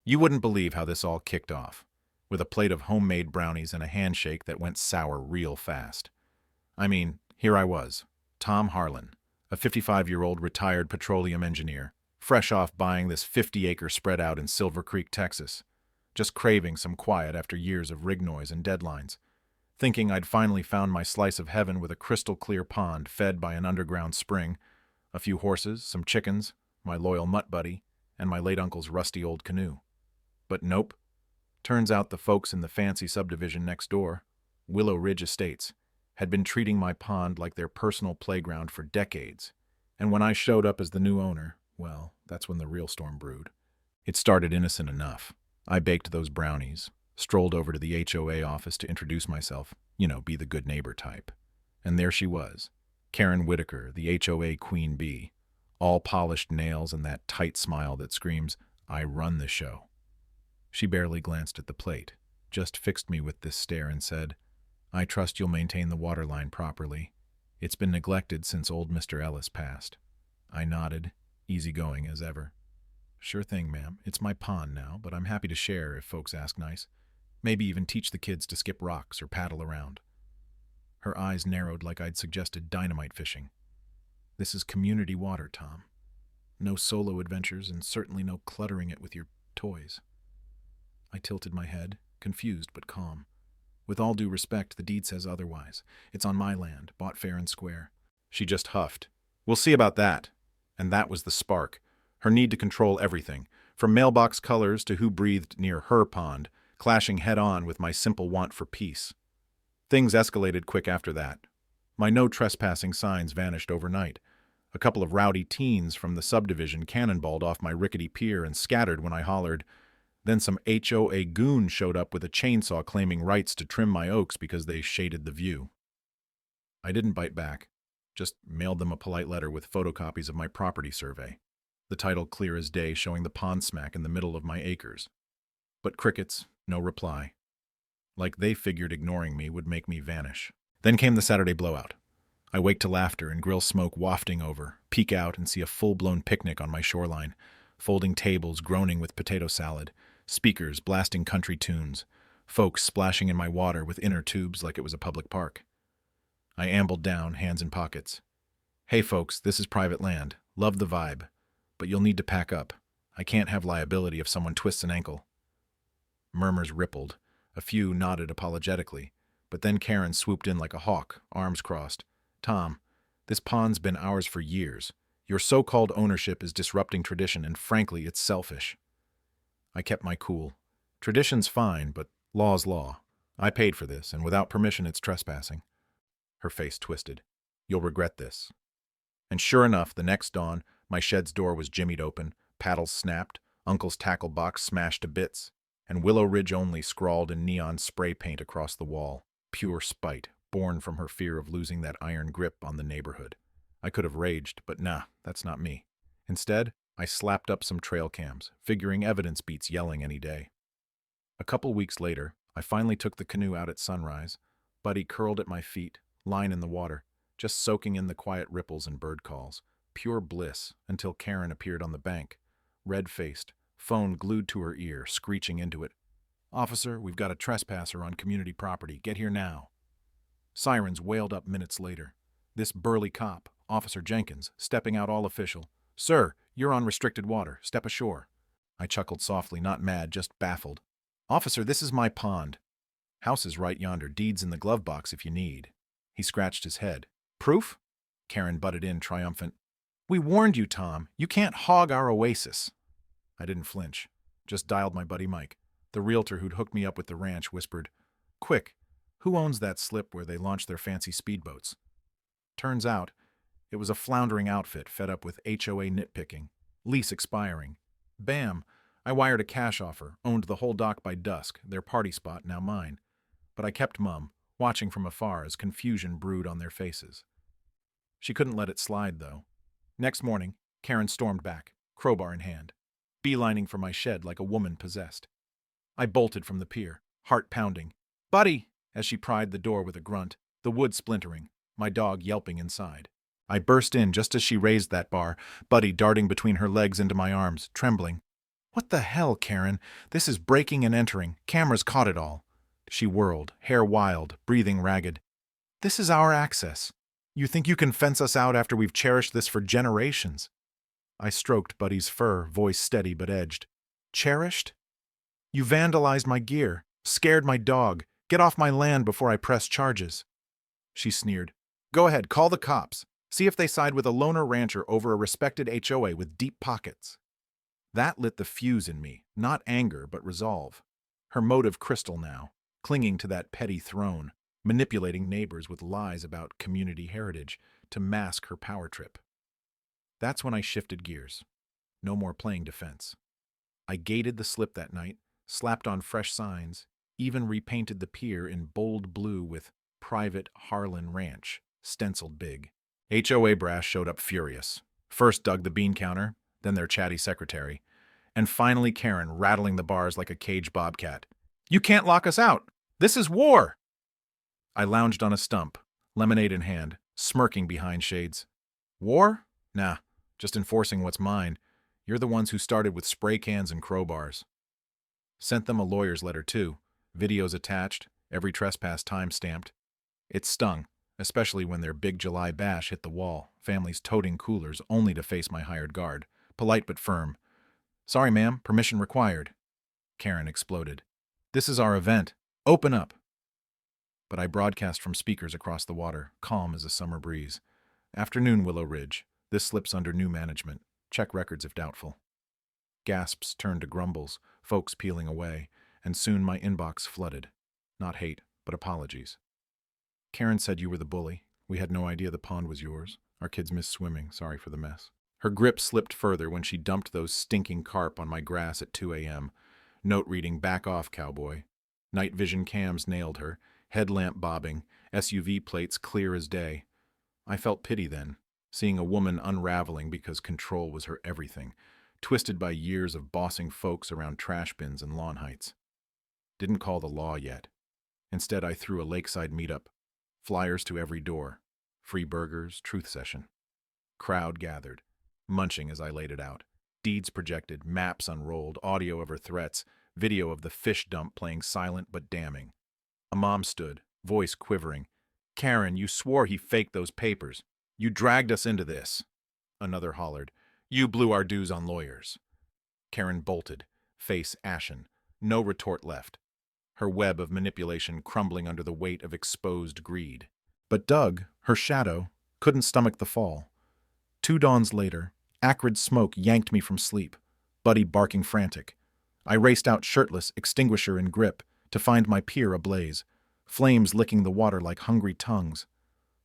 You wouldn't believe how this all kicked off, with a plate of homemade brownies and a handshake that went sour real fast. I mean, here I was, Tom Harlan, a 55-year-old retired petroleum engineer, fresh off buying this 50-acre spread out in Silver Creek, Texas, just craving some quiet after years of rig noise and deadlines, thinking I'd finally found my slice of heaven with a crystal-clear pond fed by an underground spring, a few horses, some chickens, my loyal mutt buddy, and my late uncle's rusty old canoe. But nope. Turns out the folks in the fancy subdivision next door, Willow Ridge Estates, had been treating my pond like their personal playground for decades. And when I showed up as the new owner, well, that's when the real storm brewed. It started innocent enough. I baked those brownies, strolled over to the HOA office to introduce myself, be the good neighbor type. And there she was, Karen Whitaker, the HOA queen bee, all polished nails and that tight smile that screams, "I run the show." She barely glanced at the plate, just fixed me with this stare and said, "I trust you'll maintain the water line properly. It's been neglected since old Mr. Ellis passed." I nodded, easygoing as ever. "Sure thing, ma'am. It's my pond now, but I'm happy to share if folks ask nice. Maybe even teach the kids to skip rocks or paddle around." Her eyes narrowed like I'd suggested dynamite fishing. "This is community water, Tom. No solo adventures and certainly no cluttering it with your toys." I tilted my head, confused but calm. "With all due respect, the deed says otherwise. It's on my land, bought fair and square." She just huffed. "We'll see about that." And that was the spark. Her need to control everything, from mailbox colors to who breathed near her pond, clashing head-on with my simple want for peace. Things escalated quick after that. My no trespassing signs vanished overnight. A couple of rowdy teens from the subdivision cannonballed off my rickety pier and scattered when I hollered. Then some HOA goon showed up with a chainsaw claiming rights to trim my oaks because they shaded the view. I didn't bite back, just mailed them a polite letter with photocopies of my property survey, the title clear as day showing the pond smack in the middle of my acres. But crickets, no reply. Like they figured ignoring me would make me vanish. Then came the Saturday blowout. I wake to laughter and grill smoke wafting over, peek out and see a full-blown picnic on my shoreline, folding tables groaning with potato salad, speakers blasting country tunes, folks splashing in my water with inner tubes like it was a public park. I ambled down, hands in pockets. "Hey folks, this is private land. Love the vibe. But you'll need to pack up. I can't have liability if someone twists an ankle." Murmurs rippled. A few nodded apologetically, but then Karen swooped in like a hawk, arms crossed. "Tom, this pond's been ours for years. Your so-called ownership is disrupting tradition, and frankly, it's selfish." I kept my cool. Tradition's fine, but law's law. I paid for this, and without permission, it's trespassing. Her face twisted. "You'll regret this." And sure enough, the next dawn, my shed's door was jimmied open, paddles snapped, Uncle's tackle box smashed to bits, and Willow Ridge Only scrawled in neon spray paint across the wall. Pure spite, born from her fear of losing that iron grip on the neighborhood. I could have raged, but nah, that's not me. Instead, I slapped up some trail cams, figuring evidence beats yelling any day. A couple weeks later, I finally took the canoe out at sunrise. Buddy curled at my feet, line in the water, just soaking in the quiet ripples and bird calls. Pure bliss, until Karen appeared on the bank, red-faced, phone glued to her ear, screeching into it. "Officer, we've got a trespasser on community property. Get here now." Sirens wailed up minutes later. This burly cop, Officer Jenkins, stepping out all official. "Sir, you're on restricted water. Step ashore." I chuckled softly, not mad, just baffled. "Officer, this is my pond. House is right yonder. Deeds in the glove box if you need." He scratched his head. "Proof?" Karen butted in, triumphant. "We warned you, Tom. You can't hog our oasis." I didn't flinch, just dialed my buddy Mike. The realtor who'd hooked me up with the ranch whispered, "Quick, who owns that slip where they launch their fancy speedboats?" Turns out, it was a floundering outfit fed up with HOA nitpicking. Lease expiring. Bam! I wired a cash offer, owned the whole dock by dusk, their party spot now mine. But I kept mum, watching from afar as confusion brewed on their faces. She couldn't let it slide, though. Next morning, Karen stormed back, crowbar in hand, beelining for my shed like a woman possessed. I bolted from the pier, heart pounding. "Buddy!" as she pried the door with a grunt, the wood splintering, my dog yelping inside. I burst in just as she raised that bar, Buddy darting between her legs into my arms, trembling. What the hell, Karen? This is breaking and entering. Cameras caught it all. She whirled, hair wild, breathing ragged. This is our access. You think you can fence us out after we've cherished this for generations? I stroked Buddy's fur, voice steady but edged. Cherished? You vandalized my gear, scared my dog. Get off my land before I press charges. She sneered. Go ahead, call the cops. See if they side with a loner rancher over a respected HOA with deep pockets. That lit the fuse in me, not anger but resolve. Her motive crystal now, clinging to that petty throne, manipulating neighbors with lies about community heritage to mask her power trip. That's when I shifted gears. No more playing defense. I gated the slip that night, slapped on fresh signs, even repainted the pier in bold blue with Private Harlan Ranch, stenciled big. HOA brass showed up furious. First Doug the bean counter, then their chatty secretary, and finally Karen rattling the bars like a caged bobcat. You can't lock us out! This is war! I lounged on a stump, lemonade in hand, smirking behind shades. War? Nah, just enforcing what's mine. You're the ones who started with spray cans and crowbars. Sent them a lawyer's letter too, videos attached, every trespass time-stamped. It stung, especially when their big July bash hit the wall, families toting coolers only to face my hired guard, polite but firm. Sorry, ma'am, permission required. Karen exploded. This is our event. Open up. But I broadcast from speakers across the water, calm as a summer breeze. Afternoon, Willow Ridge. This slips under new management. Check records if doubtful. Gasps turned to grumbles, folks peeling away, and soon my inbox flooded. Not hate, but apologies. Karen said you were the bully. We had no idea the pond was yours. Our kids missed swimming. Sorry for the mess. Her grip slipped further when she dumped those stinking carp on my grass at 2 a.m. Note reading, back off, cowboy. Night vision cams nailed her, headlamp bobbing, SUV plates clear as day. I felt pity then, seeing a woman unraveling because control was her everything, twisted by years of bossing folks around trash bins and lawn heights. Didn't call the law yet. Instead, I threw a lakeside meetup. Flyers to every door. Free burgers, truth session. Crowd gathered, munching as I laid it out. Deeds projected, maps unrolled, audio of her threats, video of the fish dump playing silent but damning. A mom stood, voice quivering. Karen, you swore he faked those papers. You dragged us into this. Another hollered. You blew our dues on lawyers. Karen bolted, face ashen, no retort left. Her web of manipulation crumbling under the weight of exposed greed. But Doug, her shadow, couldn't stomach the fall. 2 dawns later, acrid smoke yanked me from sleep, Buddy barking frantic. I raced out shirtless, extinguisher in grip, to find my pier ablaze, flames licking the water like hungry tongues.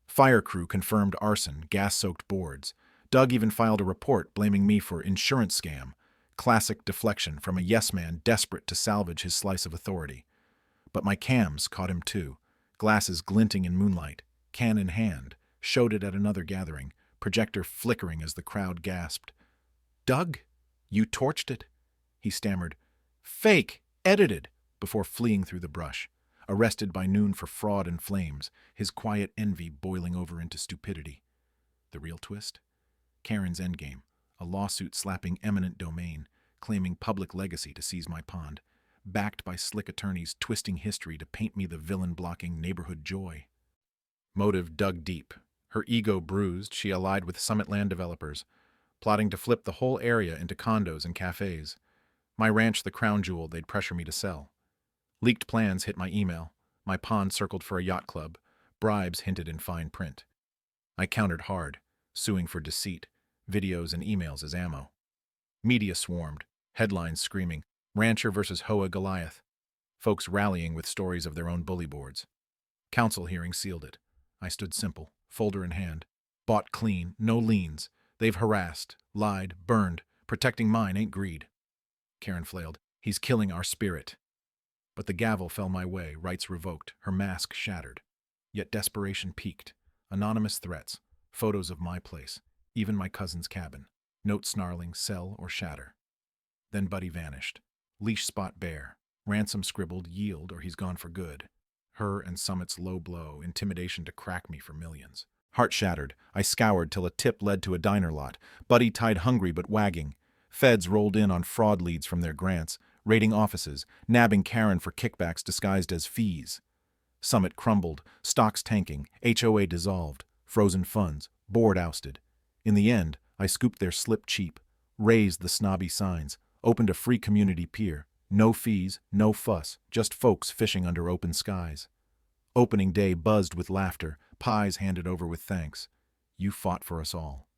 Fire crew confirmed arson, gas-soaked boards. Doug even filed a report blaming me for insurance scam, classic deflection from a yes-man desperate to salvage his slice of authority. But my cams caught him too, glasses glinting in moonlight, can in hand, showed it at another gathering, projector flickering as the crowd gasped. Doug, you torched it, he stammered. Fake, edited, before fleeing through the brush, arrested by noon for fraud and flames, his quiet envy boiling over into stupidity. The real twist? Karen's endgame, a lawsuit slapping eminent domain, claiming public legacy to seize my pond, backed by slick attorneys twisting history to paint me the villain-blocking neighborhood joy. Motive dug deep. Her ego bruised, she allied with Summit land developers, plotting to flip the whole area into condos and cafes. My ranch the crown jewel they'd pressure me to sell. Leaked plans hit my email. My pond circled for a yacht club. Bribes hinted in fine print. I countered hard, suing for deceit, videos and emails as ammo. Media swarmed, headlines screaming, Rancher versus HOA Goliath. Folks rallying with stories of their own bully boards. Council hearing sealed it. I stood simple, folder in hand. Bought clean, no liens. They've harassed, lied, burned. Protecting mine ain't greed. Karen flailed. He's killing our spirit. But the gavel fell my way, rights revoked, her mask shattered. Yet desperation peaked. Anonymous threats, photos of my place, even my cousin's cabin. Note snarling, sell or shatter. Then Buddy vanished. Leash spot bare. Ransom scribbled, yield or he's gone for good. Her and Summit's low blow, intimidation to crack me for millions. Heart shattered, I scoured till a tip led to a diner lot. Buddy tied hungry but wagging. Feds rolled in on fraud leads from their grants, raiding offices, nabbing Karen for kickbacks disguised as fees. Summit crumbled, stocks tanking, HOA dissolved, frozen funds, board ousted. In the end, I scooped their slip cheap, raised the snobby signs, opened a free community pier. No fees, no fuss, just folks fishing under open skies. Opening day buzzed with laughter, pies handed over with thanks. You fought for us all.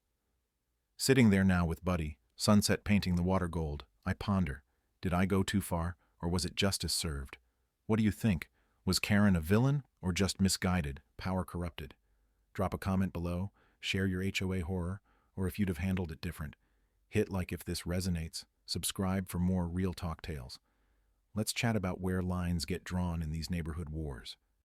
Sitting there now with Buddy, sunset painting the water gold, I ponder. Did I go too far, or was it justice served? What do you think? Was Karen a villain, or just misguided, power corrupted? Drop a comment below, share your HOA horror, or if you'd have handled it different. Hit like if this resonates. Subscribe for more real talk tales. Let's chat about where lines get drawn in these neighborhood wars.